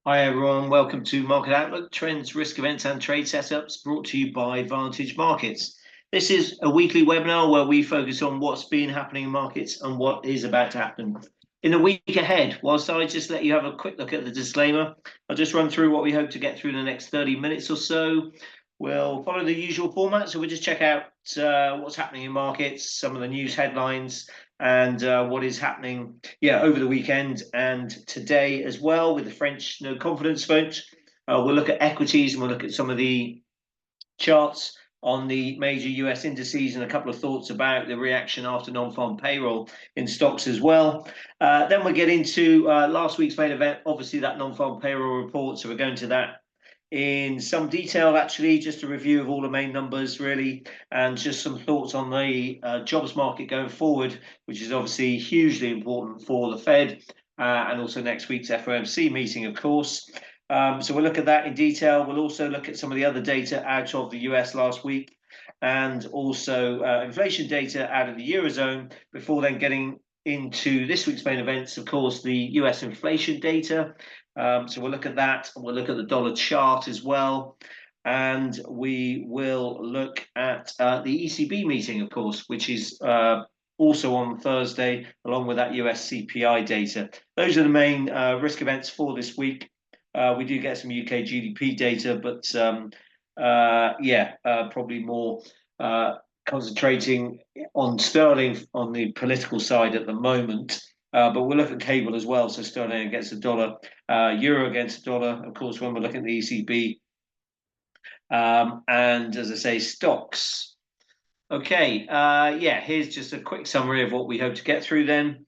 Hi everyone, welcome to Market Outlook, Trends, Risk Events and Trade Setups brought to you by Vantage Markets. This is a weekly webinar where we focus on what's been happening in markets and what is about to happen. In the week ahead, whilst I just let you have a quick look at the disclaimer, I'll just run through what we hope to get through in the next 30 minutes or so. We'll follow the usual format, so we'll just check out what's happening in markets, some of the news headlines, and what is happening over the weekend and today as well with the French no confidence vote. We'll look at equities and we'll look at some of the charts on the major US indices and a couple of thoughts about the reaction after non-farm payroll in stocks as well. Then we'll get into last week's main event, obviously that non-farm payroll report. So we're going to that in some detail, actually, just a review of all the main numbers, really, and just some thoughts on the jobs market going forward, which is obviously hugely important for the Fed and also next week's FOMC meeting, of course. So we'll look at that in detail. We'll also look at some of the other data out of the US last week and also inflation data out of the Eurozone before then getting into this week's main events, of course, the US inflation data. So we'll look at that, and we'll look at the dollar chart as well. And we will look at the ECB meeting, of course, which is also on Thursday, along with that US CPI data. Those are the main risk events for this week. We do get some UK GDP data, but probably more concentrating on sterling on the political side at the moment. But we'll look at cable as well. So sterling against the dollar, euro against the dollar, of course, when we're looking at the ECB. And as I say, stocks. Okay, here's just a quick summary of what we hope to get through then.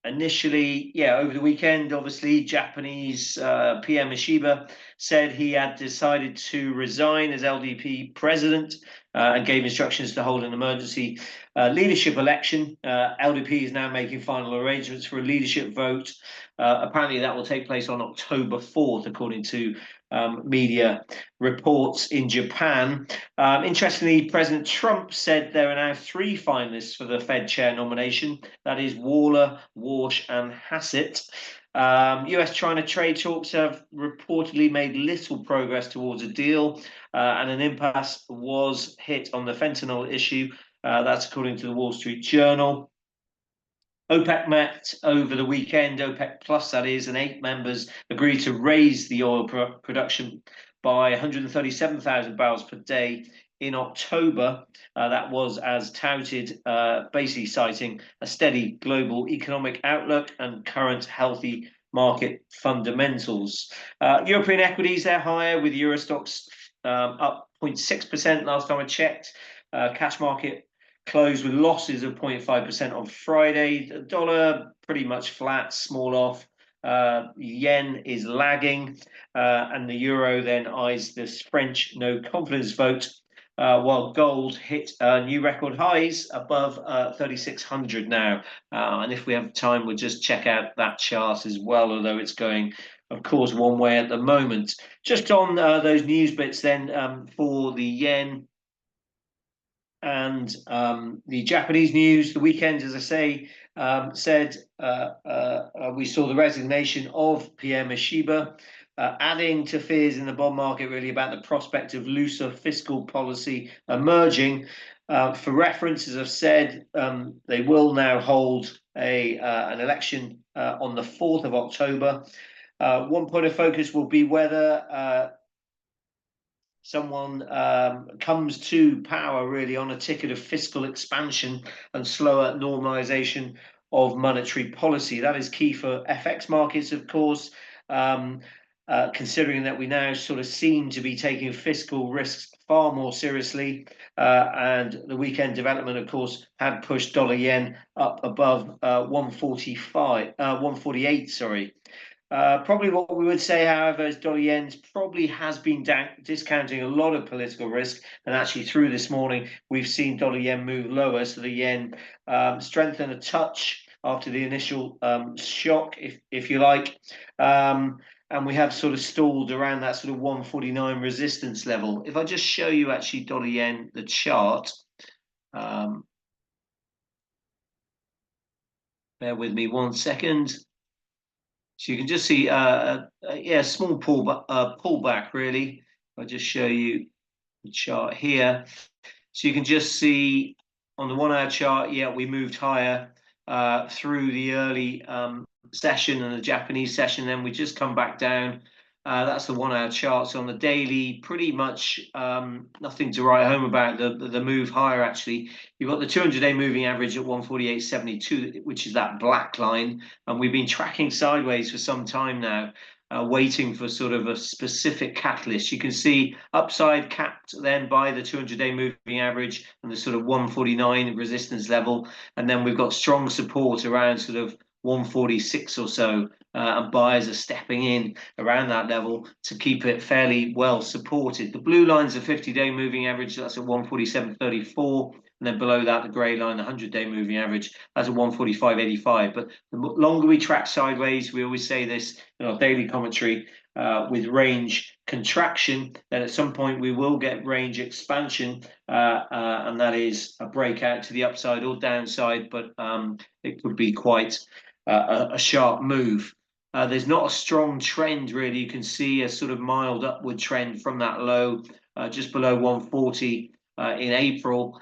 Initially, over the weekend, obviously, Japanese PM Ishiba said he had decided to resign as LDP president and gave instructions to hold an emergency leadership election. LDP is now making final arrangements for a leadership vote. Apparently, that will take place on October 4th, according to media reports in Japan. Interestingly, President Trump said there are now 3 finalists for the Fed chair nomination. That is Waller, Warsh, and Hassett. US-China trade talks have reportedly made little progress towards a deal, and an impasse was hit on the fentanyl issue. That's according to the Wall Street Journal. OPEC met over the weekend, OPEC Plus that is, and 8 members agreed to raise the oil production by 137,000 barrels per day in October. That was as touted, basically citing a steady global economic outlook and current healthy market fundamentals. European equities, they're higher, with Euro stocks up 0.6% last time I checked. Cash market closed with losses of 0.5% on Friday. The dollar pretty much flat, small off. Yen is lagging, and the euro then eyes this French no confidence vote, while gold hit new record highs above 3,600 now. And if we have time, we'll just check out that chart as well, although it's going, of course, one way at the moment. Just on those news bits then, for the yen and the Japanese news, the weekend, as I say, said we saw the resignation of PM Ishiba, adding to fears in the bond market, really, about the prospect of looser fiscal policy emerging. For reference, as I've said, they will now hold an election on the 4th of October. One point of focus will be whether someone comes to power really on a ticket of fiscal expansion and slower normalization of monetary policy. That is key for FX markets, of course, considering that we now sort of seem to be taking fiscal risks far more seriously. And the weekend development, of course, had pushed dollar yen up above 148, sorry. Probably what we would say, however, is dollar yen probably has been discounting a lot of political risk, and actually through this morning we've seen dollar yen move lower, so the yen strengthen a touch after the initial shock, if you like, and we have sort of stalled around that sort of 149 resistance level. If I just show you actually dollar yen, the chart. Bear with me 1 second. So you can just see, yeah, small pullback really. I'll just show you the chart here. So you can just see on the 1 hour chart, yeah, we moved higher through the early session and the Japanese session. Then we just come back down. That's the 1 hour chart. So on the daily, pretty much nothing to write home about. The move higher, actually. You've got the 200-day moving average at 148.72, which is that black line. And we've been tracking sideways for some time now. Waiting for sort of a specific catalyst. You can see upside capped then by the 200-day moving average and the sort of 149 resistance level. And then we've got strong support around sort of 146 or so. And buyers are stepping in around that level to keep it fairly well supported. The blue line's a 50-day moving average, that's at 147.34. And then below that, the grey line, the 100-day moving average, that's at 145.85. But the longer we track sideways, we always say this in our daily commentary, with range contraction, then at some point we will get range expansion, and that is a breakout to the upside or downside, but it could be quite a sharp move. There's not a strong trend really. You can see a sort of mild upward trend from that low just below 140 in April,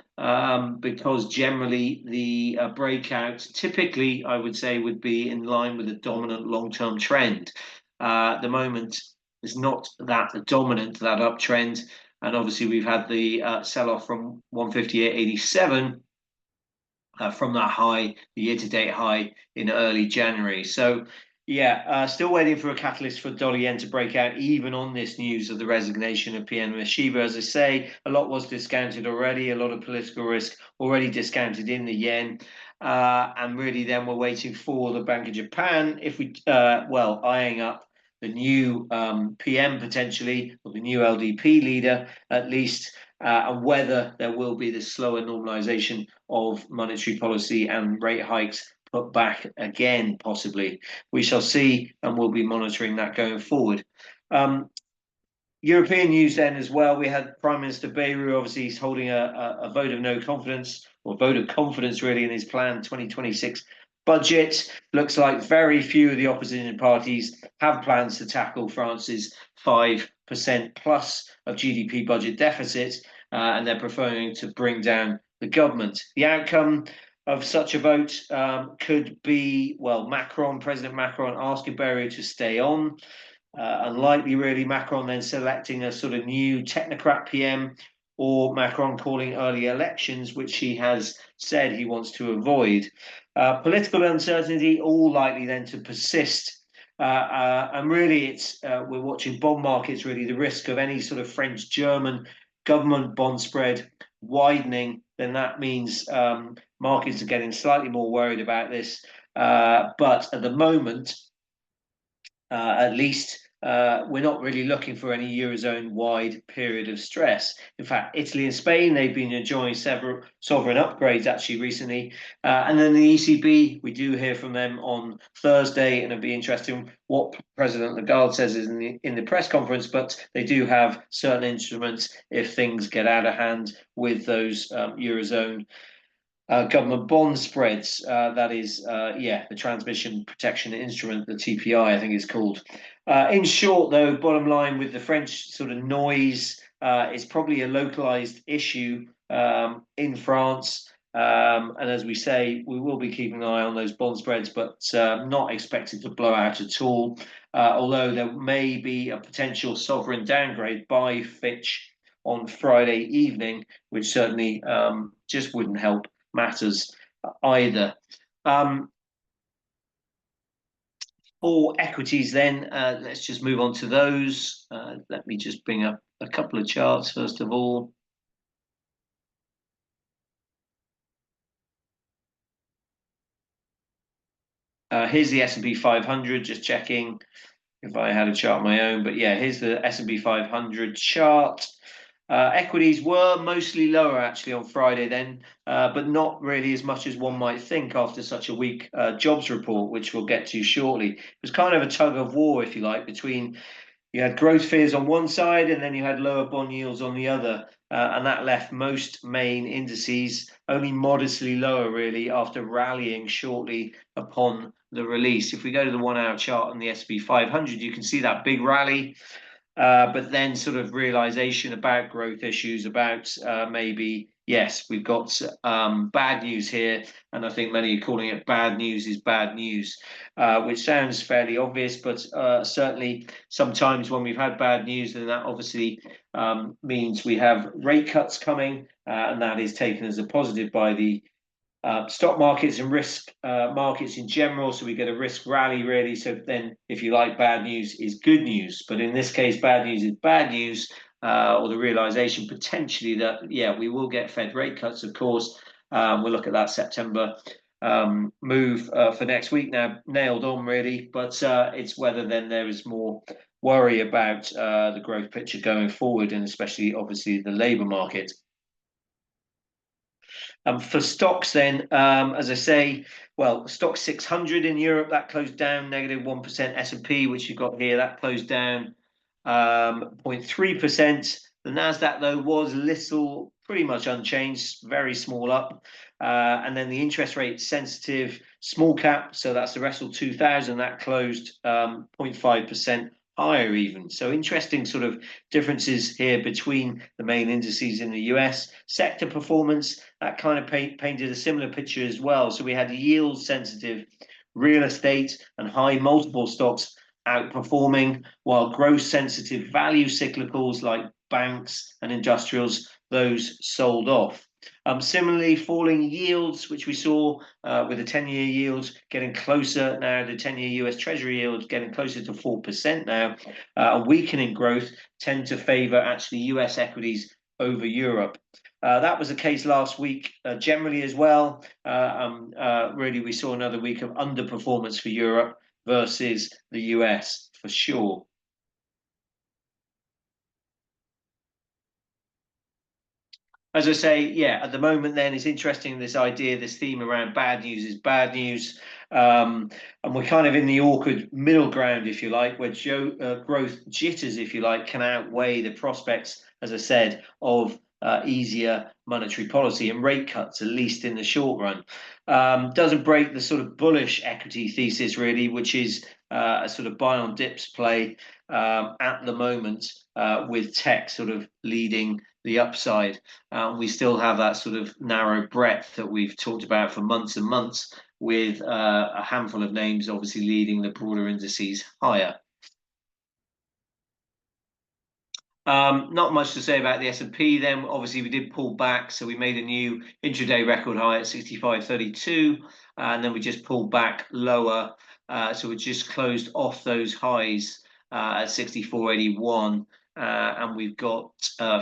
because generally the breakout typically, I would say, would be in line with a dominant long-term trend. At the moment, is not that dominant, that uptrend. And obviously, we've had the sell-off from 158.87 from that high, the year-to-date high in early January. So, yeah, still waiting for a catalyst for dollar yen to break out, even on this news of the resignation of PM Shiba. As I say, a lot was discounted already, a lot of political risk already discounted in the yen. And really, then we're waiting for the Bank of Japan, if we, well, eyeing up the new PM potentially, or the new LDP leader at least, and whether there will be this slower normalization of monetary policy and rate hikes put back again, possibly. We shall see, and we'll be monitoring that going forward. European news then as well. We had Prime Minister Bayrou, obviously he's holding a vote of no confidence, or vote of confidence really, in his planned 2026 budget. Looks like very few of the opposition parties have plans to tackle France's 5% plus of GDP budget deficit, and they're preferring to bring down the government. The outcome of such a vote could be, well, President Macron asking Bayrou to stay on. Unlikely, really, Macron then selecting a sort of new technocrat PM, or Macron calling early elections, which he has said he wants to avoid. Political uncertainty, all likely then to persist. And really, it's we're watching bond markets, really, the risk of any sort of French-German government bond spread widening, then that means markets are getting slightly more worried about this. But at the moment, at least, we're not really looking for any Eurozone-wide period of stress. In fact, Italy and Spain, they've been enjoying several sovereign upgrades actually recently. And then the ECB, we do hear from them on Thursday, and it'll be interesting what President Lagarde says in the press conference, but they do have certain instruments if things get out of hand with those Eurozone government bond spreads. That is, yeah, the transmission protection instrument, the TPI, I think it's called. In short, though, bottom line with the French sort of noise, it's probably a localized issue in France. And as we say, we will be keeping an eye on those bond spreads, but not expected to blow out at all. Although there may be a potential sovereign downgrade by Fitch on Friday evening, which certainly just wouldn't help matters either. For equities then, let's just move on to those. Let me just bring up a couple of charts first of all. Here's the S&P 500, just checking if I had a chart of my own. But yeah, here's the S&P 500 chart. Equities were mostly lower actually on Friday then, but not really as much as one might think after such a weak jobs report, which we'll get to shortly. It was kind of a tug of war, if you like, between you had growth fears on one side and then you had lower bond yields on the other. And that left most main indices only modestly lower, really, after rallying shortly upon the release. If we go to the 1 hour chart on the S&P 500, you can see that big rally. But then sort of realization about growth issues, about maybe, yes, we've got bad news here. And I think many are calling it bad news is bad news, which sounds fairly obvious. But certainly sometimes when we've had bad news, then that obviously means we have rate cuts coming. And that is taken as a positive by the stock markets and risk markets in general. So we get a risk rally, really. So then, if you like, bad news is good news. But in this case, bad news is bad news, or the realization potentially that, yeah, we will get Fed rate cuts, of course. We'll look at that September move for next week now, nailed on, really. But it's whether then there is more worry about the growth picture going forward, and especially, obviously, the labour market. For stocks, then, as I say, well, stock 600 in Europe, that closed down -1%. S&P, which you've got here, that closed down 0.3%. The Nasdaq, though, was little, pretty much unchanged, very small up. And then the interest rate sensitive small cap, so that's the Russell 2000, that closed 0.5% higher even. So interesting sort of differences here between the main indices in the US. Sector performance, that kind of painted a similar picture as well. So we had yield sensitive real estate and high multiple stocks outperforming, while growth sensitive value cyclicals like banks and industrials, those sold off. Similarly, falling yields, which we saw with the 10-year yield getting closer now, the 10-year US Treasury yield getting closer to 4% now, weakening growth tend to favour actually US equities over Europe. That was the case last week generally as well. Really, we saw another week of underperformance for Europe versus the US for sure. As I say, yeah, at the moment, then it's interesting, this idea, this theme around bad news is bad news. And we're kind of in the awkward middle ground, if you like, where growth jitters, if you like, can outweigh the prospects, as I said, of easier monetary policy and rate cuts, at least in the short run. Doesn't break the sort of bullish equity thesis, really, which is a sort of buy on dips play at the moment, with tech sort of leading the upside. We still have that sort of narrow breadth that we've talked about for months and months, with a handful of names obviously leading the broader indices higher. Not much to say about the S&P then. Obviously, we did pull back, so we made a new intraday record high at 65.32, and then we just pulled back lower. So we just closed off those highs at 64.81. And we've got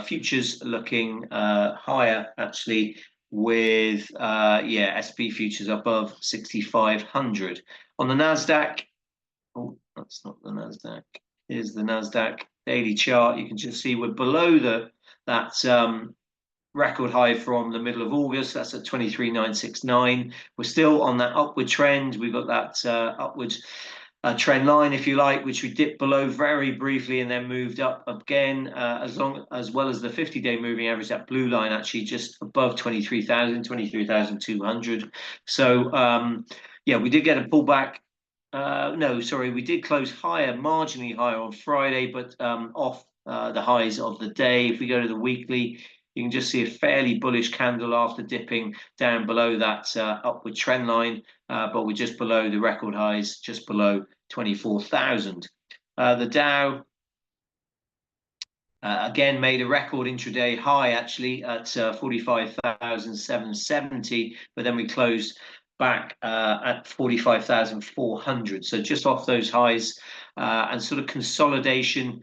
futures looking higher, actually, with S&P futures above 6,500. On the Nasdaq, oh, that's not the Nasdaq. Here's the Nasdaq daily chart. You can just see we're below that record high from the middle of August. That's at 23,969. We're still on that upward trend. We've got that upward trend line, if you like, which we dipped below very briefly and then moved up again, as well as the 50-day moving average, that blue line actually just above 23,000, 23,200. So yeah, we did get a pullback. No, sorry, we did close higher, marginally higher on Friday, but off the highs of the day. If we go to the weekly, you can just see a fairly bullish candle after dipping down below that upward trend line, but we're just below the record highs, just below 24,000. The Dow again made a record intraday high, actually, at 45,770, but then we closed back at 45,400. So just off those highs, and sort of consolidation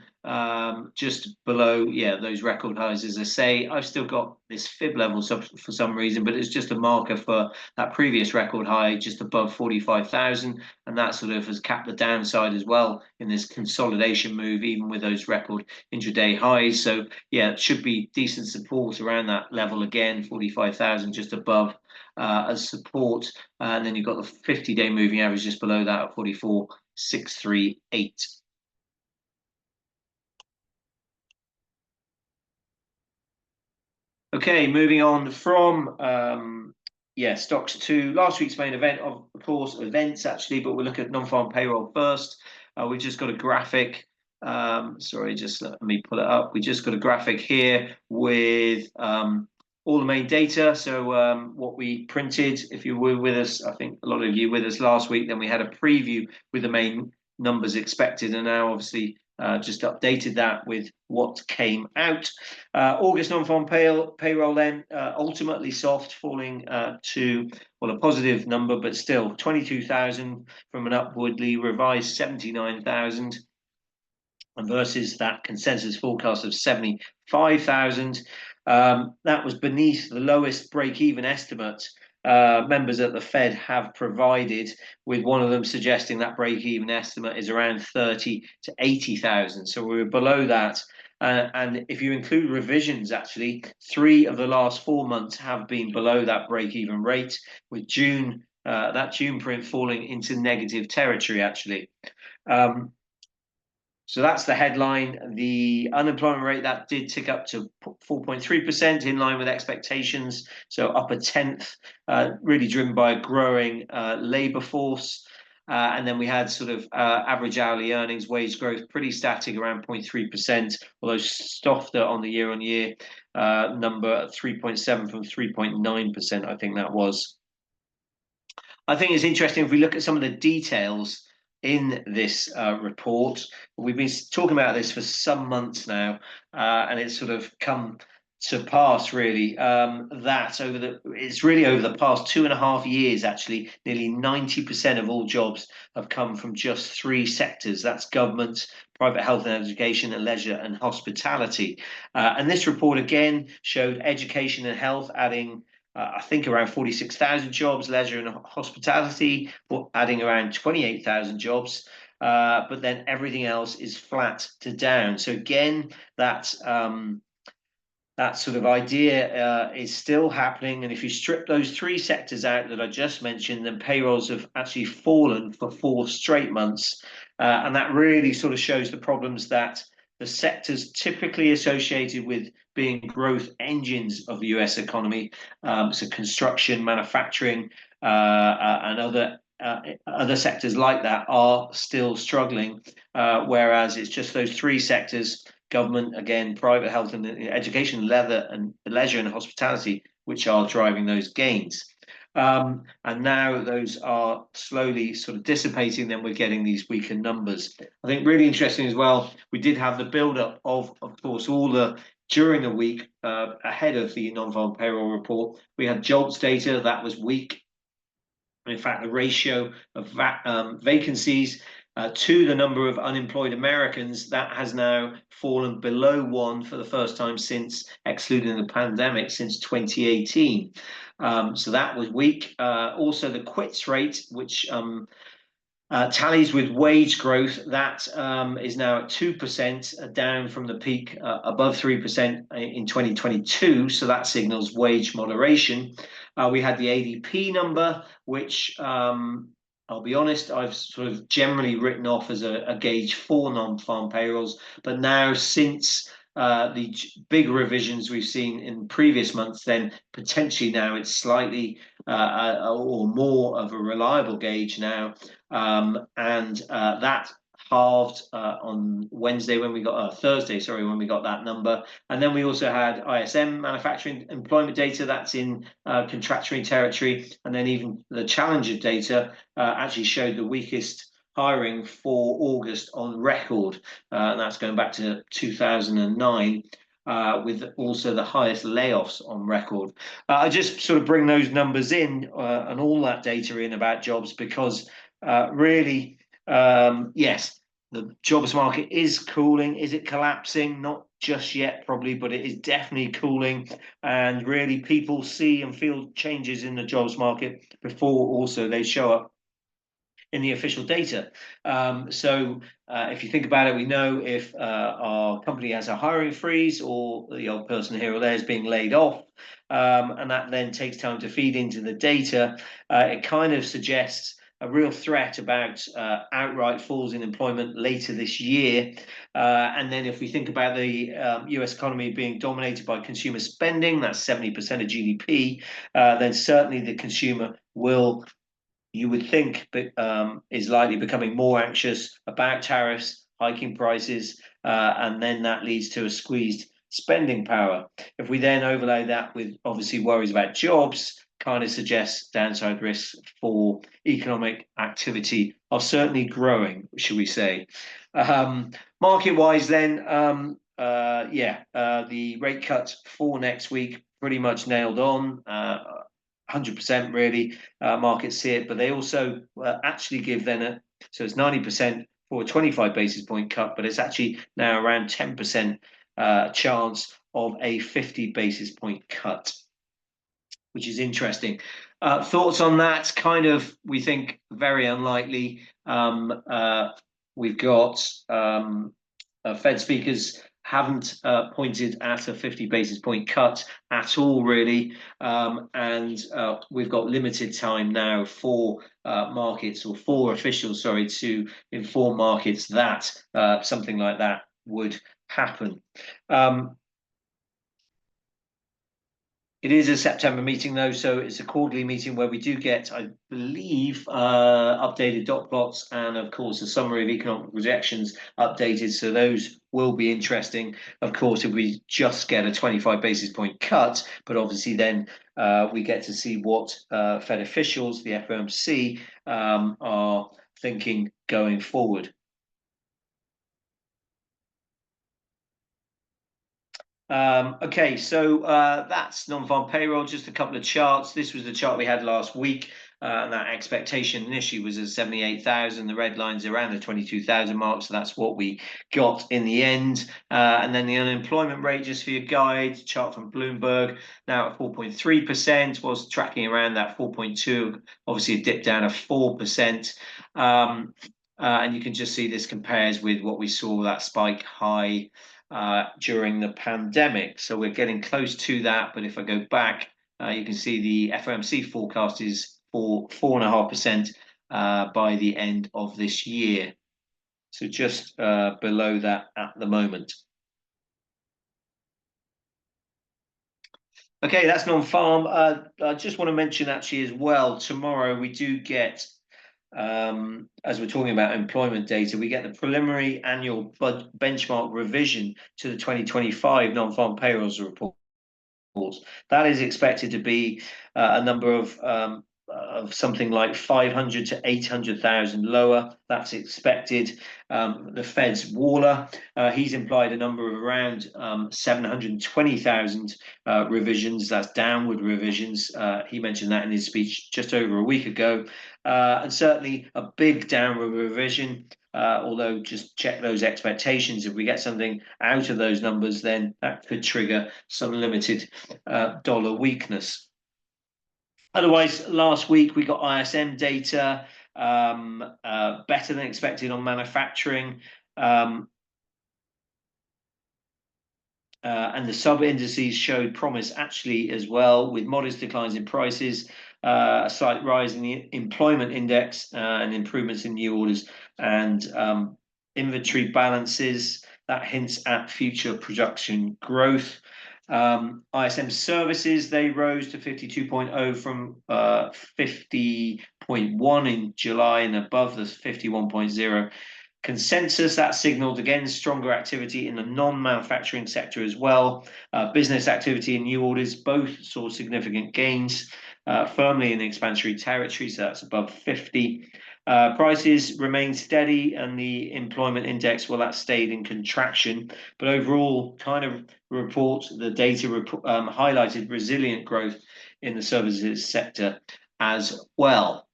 just below, yeah, those record highs. As I say, I've still got this fib level for some reason, but it's just a marker for that previous record high just above 45,000, and that sort of has capped the downside as well in this consolidation move, even with those record intraday highs. So yeah, it should be decent support around that level again, 45,000 just above as support, and then you've got the 50-day moving average just below that at 44,638. Okay, moving on from yeah, stocks to last week's main event, of course, events actually, but we'll look at non-farm payroll first. We've just got a graphic. Sorry, just let me pull it up. We just got a graphic here with all the main data. So what we printed, if you were with us, I think a lot of you with us last week, then we had a preview with the main numbers expected, and now obviously just updated that with what came out. August non-farm payroll then ultimately soft, falling to, well, a positive number, but still 22,000 from an upwardly revised 79,000, and versus that consensus forecast of 75,000. That was beneath the lowest break-even estimate members at the Fed have provided, with one of them suggesting that break-even estimate is around 30 to 80,000. So we were below that. And if you include revisions, actually, 3 of the last 4 months have been below that break-even rate, with that June print falling into negative territory, actually. So that's the headline. The unemployment rate, that did tick up to 4.3%, in line with expectations. So up a tenth, really driven by a growing labour force. And then we had sort of average hourly earnings, wage growth, pretty static around 0.3%, although softer on the year-on-year number at 3.7 from 3.9%, I think that was. I think it's interesting if we look at some of the details in this report. We've been talking about this for some months now, and it's sort of come to pass, really, that it's really over the past 2.5 years, actually, nearly 90% of all jobs have come from just 3 sectors. That's government, private health and education, and leisure and hospitality. And this report again showed education and health adding I think around 46,000 jobs, leisure and hospitality adding around 28,000 jobs, but then everything else is flat to down. So again, that sort of idea is still happening. And if you strip those 3 sectors out that I just mentioned, then payrolls have actually fallen for 4 straight months. And that really sort of shows the problems that the sectors typically associated with being growth engines of the US economy, so construction, manufacturing, and other sectors like that, are still struggling, whereas it's just those 3 sectors: government, again, private health and education, leisure and hospitality, which are driving those gains. And now those are slowly sort of dissipating, then we're getting these weaker numbers. I think really interesting as well, we did have the build-up of course, during the week ahead of the non-farm payroll report. We had jobs data that was weak. In fact, the ratio of vacancies to the number of unemployed Americans, that has now fallen below 1 for the first time since, excluding the pandemic, since 2018. So that was weak. Also, the quits rate, which tallies with wage growth, that is now at 2%, down from the peak above 3% in 2022. So that signals wage moderation. We had the ADP number, which I'll be honest, I've sort of generally written off as a gauge for non-farm payrolls. But now, since the big revisions we've seen in previous months, then potentially now it's slightly or more of a reliable gauge now. And that halved on Wednesday when we got Thursday, sorry, when we got that number. And then we also had ISM manufacturing employment data, that's in contractionary territory. And then even the Challenger data actually showed the weakest hiring for August on record, and that's going back to 2009. With also the highest layoffs on record. I just sort of bring those numbers in and all that data in about jobs because really, yes, the jobs market is cooling. Is it collapsing? Not just yet, probably, but it is definitely cooling. And really, people see and feel changes in the jobs market before also they show up in the official data. So if you think about it, we know if our company has a hiring freeze or the odd person here or there is being laid off, and that then takes time to feed into the data. It kind of suggests a real threat about outright falls in employment later this year. And then if we think about the US economy being dominated by consumer spending, that's 70% of GDP, then certainly the consumer will, you would think, is likely becoming more anxious about tariffs, hiking prices, and then that leads to a squeezed spending power. If we then overlay that with obviously worries about jobs, kind of suggests downside risks for economic activity are certainly growing, should we say. Market-wise then, the rate cut for next week pretty much nailed on. 100% really, markets see it, but they also actually give then so it's 90% for a 25 basis point cut, but it's actually now around 10% chance of a 50 basis point cut, which is interesting. Thoughts on that? Kind of, we think very unlikely. We've got Fed speakers haven't pointed at a 50 basis point cut at all, really. And we've got limited time now for markets, or for officials, sorry, to inform markets that something like that would happen. It is a September meeting, though, so it's a quarterly meeting where we do get, I believe, updated dot plots and, of course, a summary of economic projections updated. So those will be interesting. Of course, if we just get a 25 basis point cut, but obviously then we get to see what Fed officials, the FOMC, are thinking going forward. Okay, so that's non-farm payroll. Just a couple of charts. This was the chart we had last week, and that expectation initially was at 78,000. The red line's around the 22,000 mark, so that's what we got in the end. And then the unemployment rate, just for your guide, chart from Bloomberg, now at 4.3%, was tracking around that 4.2. Obviously, a dip down of 4%. And you can just see this compares with what we saw, that spike high during the pandemic. So we're getting close to that. But if I go back, you can see the FOMC forecast is for 4.5% by the end of this year. So just below that at the moment. Okay, that's non-farm. I just want to mention actually as well, tomorrow we do get, as we're talking about employment data, we get the preliminary annual benchmark revision to the 2025 non-farm payrolls report. That is expected to be a number of something like 500 to 800,000 lower. That's expected. The Fed's Waller, he's implied a number of around 720,000 revisions. That's downward revisions. He mentioned that in his speech just over a week ago. And certainly a big downward revision. Although just check those expectations. If we get something out of those numbers, then that could trigger some limited dollar weakness. Otherwise, last week we got ISM data, better than expected on manufacturing. And the sub-indices showed promise actually as well, with modest declines in prices, a slight rise in the employment index, and improvements in new orders and inventory balances. That hints at future production growth. ISM services, they rose to 52.0 from 50.1 in July and above the 51.0 consensus. That signaled again stronger activity in the non-manufacturing sector as well. Business activity and new orders both saw significant gains, firmly in expansionary territory, so that's above 50. Prices remained steady, and the employment index, well, that stayed in contraction. But overall, kind of the data highlighted resilient growth in the services sector as well.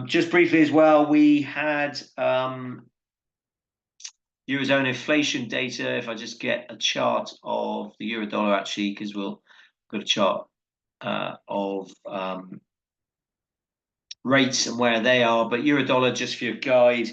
Just briefly as well, we had Eurozone inflation data. If I just get a chart of the euro dollar, actually, because we'll got a chart of rates and where they are. But euro dollar, just for your guide,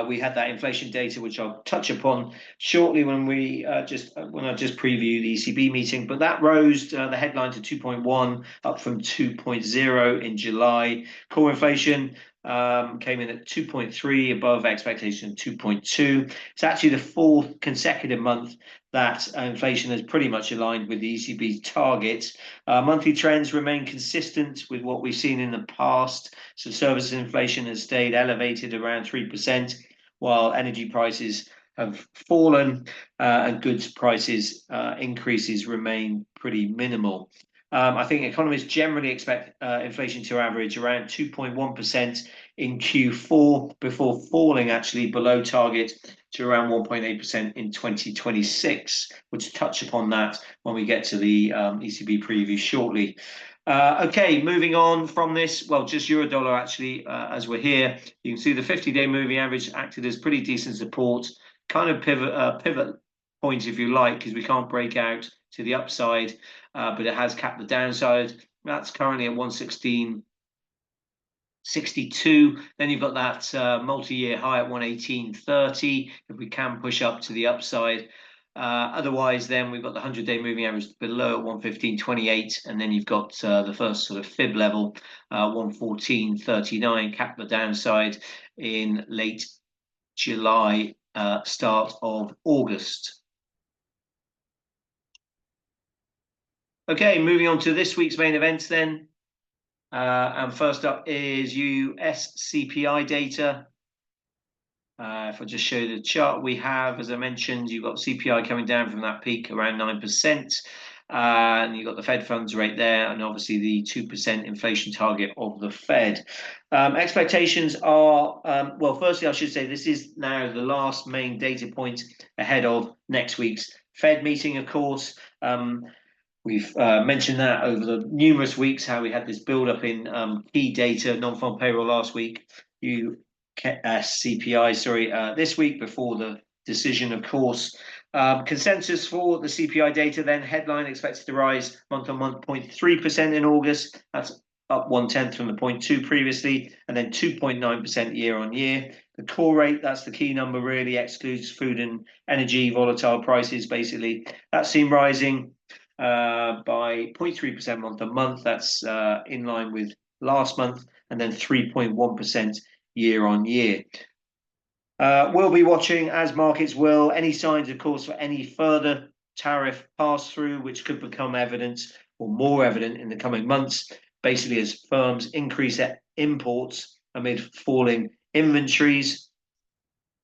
we had that inflation data, which I'll touch upon shortly when I just preview the ECB meeting. But that rose the headline to 2.1, up from 2.0 in July. Core inflation came in at 2.3, above expectation 2.2. It's actually the fourth consecutive month that inflation has pretty much aligned with the ECB's target. Monthly trends remain consistent with what we've seen in the past. So services inflation has stayed elevated around 3%, while energy prices have fallen and goods prices increases remain pretty minimal. I think economists generally expect inflation to average around 2.1% in Q4 before falling actually below target to around 1.8% in 2026. We'll touch upon that when we get to the ECB preview shortly. Okay, moving on from this, well, just euro dollar actually, as we're here, you can see the 50-day moving average acted as pretty decent support, kind of pivot point, if you like, because we can't break out to the upside, but it has capped the downside. That's currently at 116.62. Then you've got that multi-year high at 118.30. If we can push up to the upside. Otherwise, then we've got the 100-day moving average below at 115.28, and then you've got the first sort of fib level, 114.39, cap the downside in late July, start of August. Okay, moving on to this week's main events then. And first up is US CPI data. If I just show you the chart we have, as I mentioned, you've got CPI coming down from that peak around 9%. And you've got the Fed funds rate there, and obviously the 2% inflation target of the Fed. Expectations are, well, firstly, I should say this is now the last main data point ahead of next week's Fed meeting, of course. We've mentioned that over the numerous weeks, how we had this build-up in key data, non-farm payroll last week, CPI, this week before the decision, of course. Consensus for the CPI data then, headline expected to rise month on month 0.3% in August. That's up 1/10 from the 0.2 previously, and then 2.9% year on year. The core rate, that's the key number, really excludes food and energy, volatile prices, basically. That's seen rising by 0.3% month on month. That's in line with last month, and then 3.1% year on year. We'll be watching, as markets will, any signs, of course, for any further tariff pass-through, which could become evident or more evident in the coming months, basically as firms increase their imports amid falling inventories.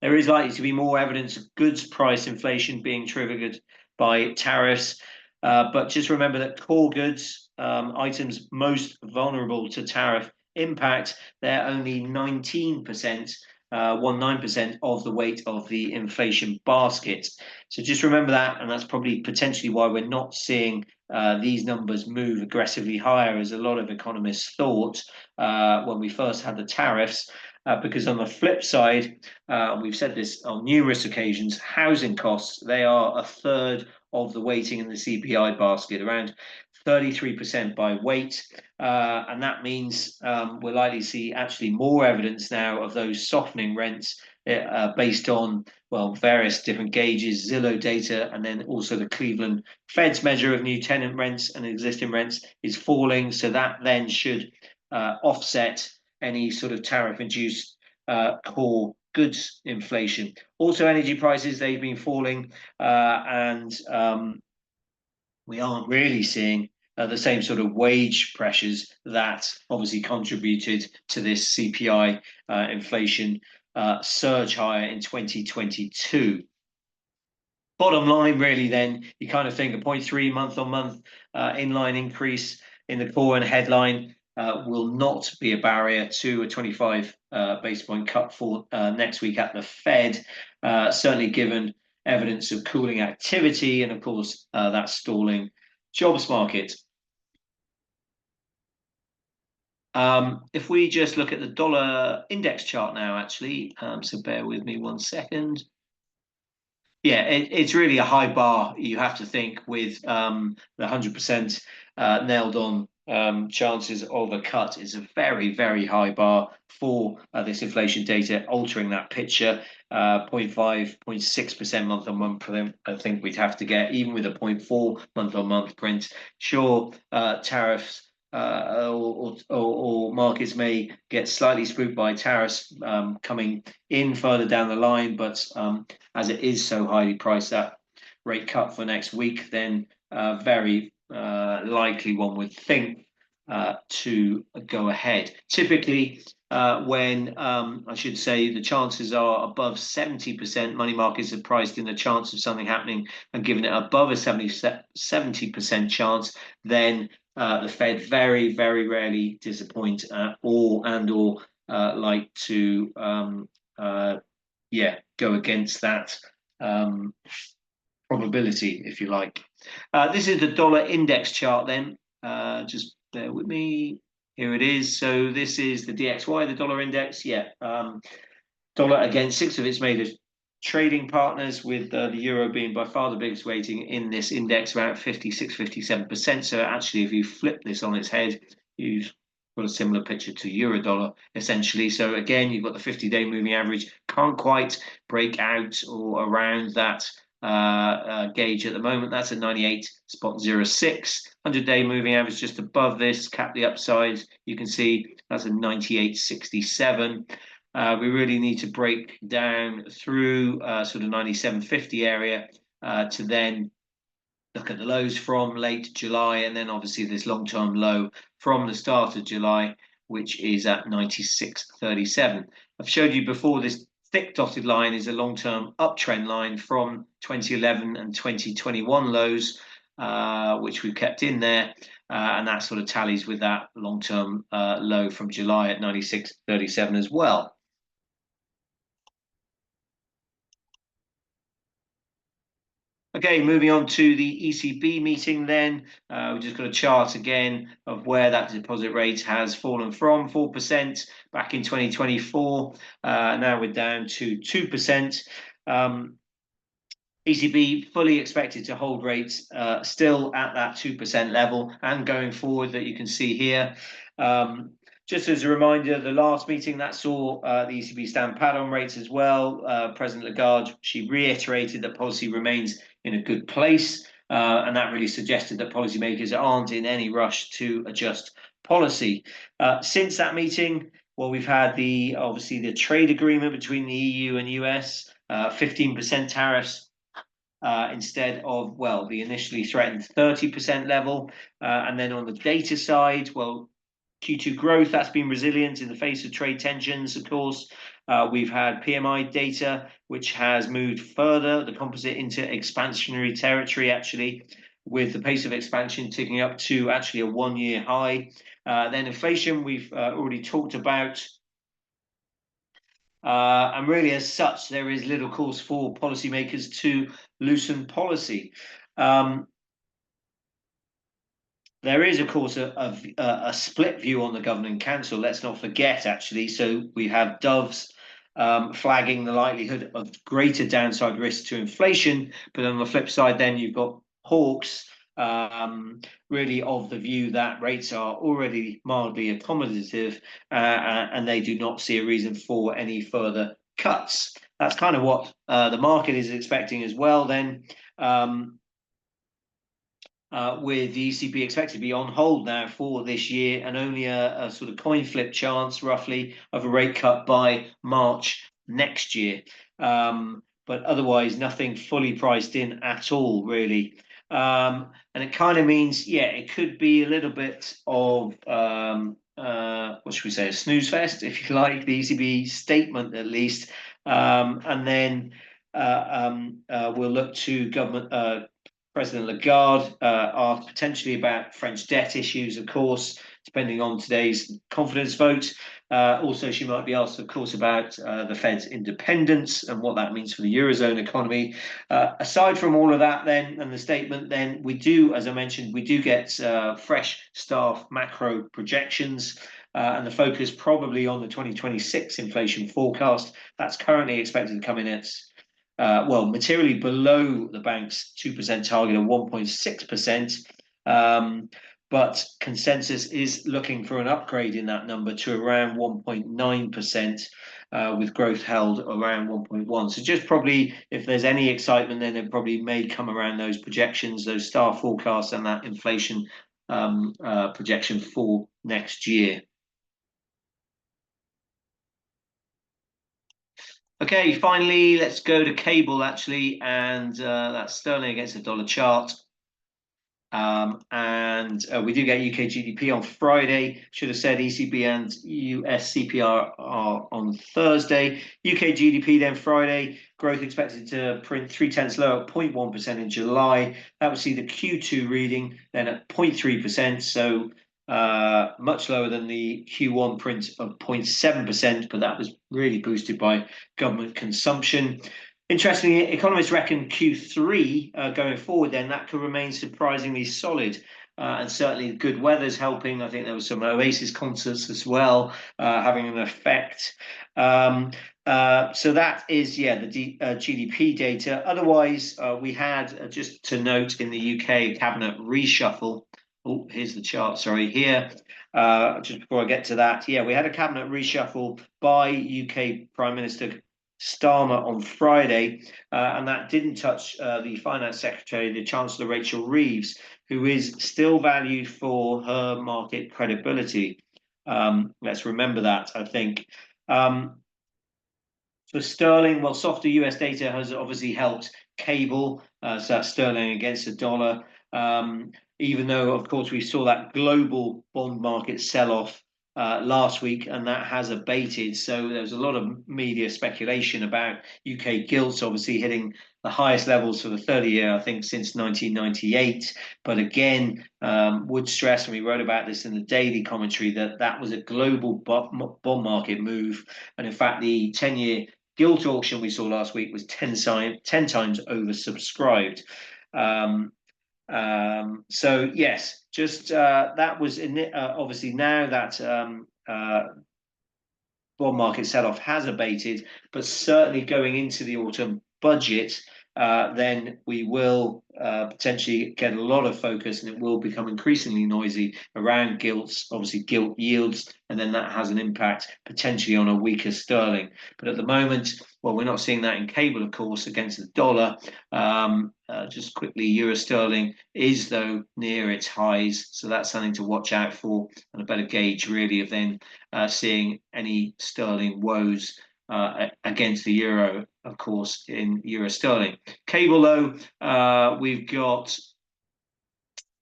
There is likely to be more evidence of goods price inflation being triggered by tariffs. But just remember that core goods, items most vulnerable to tariff impact, they're only 19%, 19% of the weight of the inflation basket. So just remember that, and that's probably potentially why we're not seeing these numbers move aggressively higher, as a lot of economists thought when we first had the tariffs. Because on the flip side, we've said this on numerous occasions, housing costs, they are a third of the weighting in the CPI basket, around 33% by weight. And that means we're likely to see actually more evidence now of those softening rents based on, well, various different gauges, Zillow data, and then also the Cleveland Fed's measure of new tenant rents and existing rents is falling. So that then should offset any sort of tariff-induced core goods inflation. Also, energy prices, they've been falling, and we aren't really seeing the same sort of wage pressures that obviously contributed to this CPI inflation surge higher in 2022. Bottom line, really, then, you kind of think a 0.3 month-on-month inline increase in the core and headline will not be a barrier to a 25 base point cut for next week at the Fed, certainly given evidence of cooling activity and, of course, that stalling jobs market. If we just look at the dollar index chart now, actually, so bear with me 1 second. Yeah, it's really a high bar, you have to think, with the 100% nailed on chances of a cut is a very, very high bar for this inflation data, altering that picture. 0.5, 0.6% month on month print, I think we'd have to get, even with a 0.4 month on month print. Sure, tariffs or markets may get slightly spooked by tariffs coming in further down the line, but as it is so highly priced, that rate cut for next week, then very likely, one would think, to go ahead. Typically, when I should say the chances are above 70%, money markets are priced in the chance of something happening and given it above a 70% chance, then the Fed very, very rarely disappoint or like to go against that probability, if you like. This is the dollar index chart then. Just bear with me. Here it is. So this is the DXY, the dollar index. Yeah. Dollar against 6 of its major trading partners, with the euro being by far the biggest weighting in this index, about 56, 57%. So actually, if you flip this on its head, you've got a similar picture to euro dollar, essentially. So again, you've got the 50-day moving average, can't quite break out or around that gauge at the moment. That's at 98.06. 100-day moving average just above this, cap the upside. You can see that's a 98.67. We really need to break down through sort of 97.50 area to then look at the lows from late July, and then obviously this long-term low from the start of July, which is at 96.37. I've showed you before, this thick dotted line is a long-term uptrend line from 2011 and 2021 lows, which we've kept in there. And that sort of tallies with that long-term low from July at 96.37 as well. Okay, moving on to the ECB meeting then. We've just got a chart again of where that deposit rate has fallen from 4% back in 2024. Now we're down to 2%. ECB fully expected to hold rates still at that 2% level and going forward, that you can see here. Just as a reminder, the last meeting that saw the ECB stand pat on rates as well. President Lagarde, she reiterated that policy remains in a good place, and that really suggested that policymakers aren't in any rush to adjust policy. Since that meeting, well, we've had obviously the trade agreement between the EU and US, 15% tariffs instead of, well, the initially threatened 30% level. And then on the data side, well, Q2 growth, that's been resilient in the face of trade tensions, of course. We've had PMI data, which has moved further, the composite, into expansionary territory, actually, with the pace of expansion ticking up to actually a one-year high. Then inflation, we've already talked about. And really, as such, there is little cause for policymakers to loosen policy. There is, of course, a split view on the Governing Council. Let's not forget, actually. So we have Doves flagging the likelihood of greater downside risk to inflation. But on the flip side, then you've got Hawks really of the view that rates are already mildly accommodative and they do not see a reason for any further cuts. That's kind of what the market is expecting as well then. With the ECB expected to be on hold now for this year, and only a sort of coin flip chance, roughly, of a rate cut by March next year. But otherwise, nothing fully priced in at all, really. And it kind of means, yeah, it could be a little bit of, what should we say, a snooze fest, if you like, the ECB statement at least. And then we'll look to government. President Lagarde asked potentially about French debt issues, of course, depending on today's confidence vote. Also, she might be asked, of course, about the Fed's independence and what that means for the Eurozone economy. Aside from all of that, then, and the statement, then we do, as I mentioned, we do get fresh staff macro projections. And the focus probably on the 2026 inflation forecast. That's currently expected to come in at materially below the bank's 2% target of 1.6%. but consensus is looking for an upgrade in that number to around 1.9%, with growth held around 1.1. So just probably, if there's any excitement, then it probably may come around those projections, those star forecasts, and that inflation projection for next year. Okay, finally, let's go to cable actually, and that's sterling against the dollar chart. And we do get UK GDP on Friday. Should have said ECB and US CPR are on Thursday. UK GDP then Friday. Growth expected to print 0.3 lower at 0.1% in July. That would see the Q2 reading then at 0.3%. So much lower than the Q1 print of 0.7%, but that was really boosted by government consumption. Interestingly, economists reckon Q3 going forward, then that could remain surprisingly solid. And certainly good weather's helping. I think there was some Oasis concerts as well, having an effect. So that is, the GDP data. Otherwise, we had, just to note, in the UK, cabinet reshuffle. Oh, here's the chart, sorry, here. Just before I get to that, we had a cabinet reshuffle by UK Prime Minister Starmer on Friday, and that didn't touch the Finance Secretary, the Chancellor Rachel Reeves, who is still valued for her market credibility. Let's remember that, I think. For sterling, well, softer US data has obviously helped cable, so that's sterling against the dollar. Even though, of course, we saw that global bond market sell-off last week, and that has abated. So there was a lot of media speculation about UK gilts obviously hitting the highest levels for the 30-year, I think, since 1998. But again, would stress, and we wrote about this in the daily commentary, that was a global bond market move. And in fact, the 10-year gilt auction we saw last week was 10 times oversubscribed. So yes, just that was obviously now that bond market sell-off has abated, but certainly going into the autumn budget, then we will potentially get a lot of focus, and it will become increasingly noisy around gilts, obviously gilt yields, and then that has an impact potentially on a weaker sterling. But at the moment, well, we're not seeing that in cable, of course, against the dollar. Just quickly, euro sterling is, though, near its highs, so that's something to watch out for, and a better gauge really of then seeing any sterling woes against the euro, of course, in euro sterling. Cable, though, we've got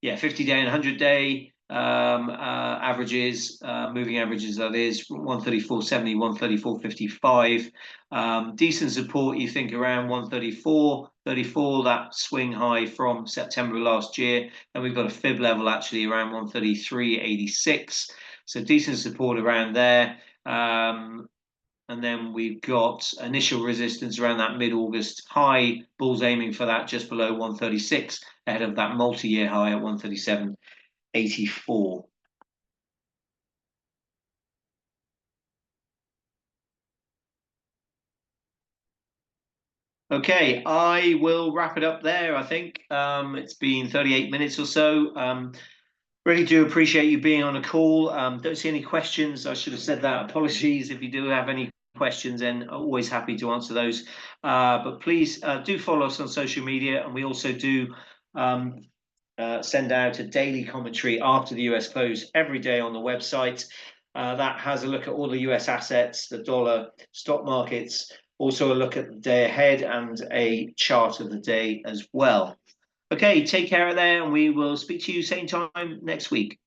50-day and 100-day averages, moving averages, that is 134.70, 134.55. Decent support, you think, around 134.34, that swing high from September last year. And we've got a fib level actually around 133.86. So decent support around there. And then we've got initial resistance around that mid-August high, bulls aiming for that just below 136, ahead of that multi-year high at 137.84. Okay, I will wrap it up there, I think. It's been 38 minutes or so. Really do appreciate you being on a call. Don't see any questions. I should have said that. Apologies if you do have any questions, and always happy to answer those. But please do follow us on social media, and we also do send out a daily commentary after the US close every day on the website. That has a look at all the US assets, the dollar, stock markets, also a look at the day ahead and a chart of the day as well. Okay, take care there, and we will speak to you same time next week.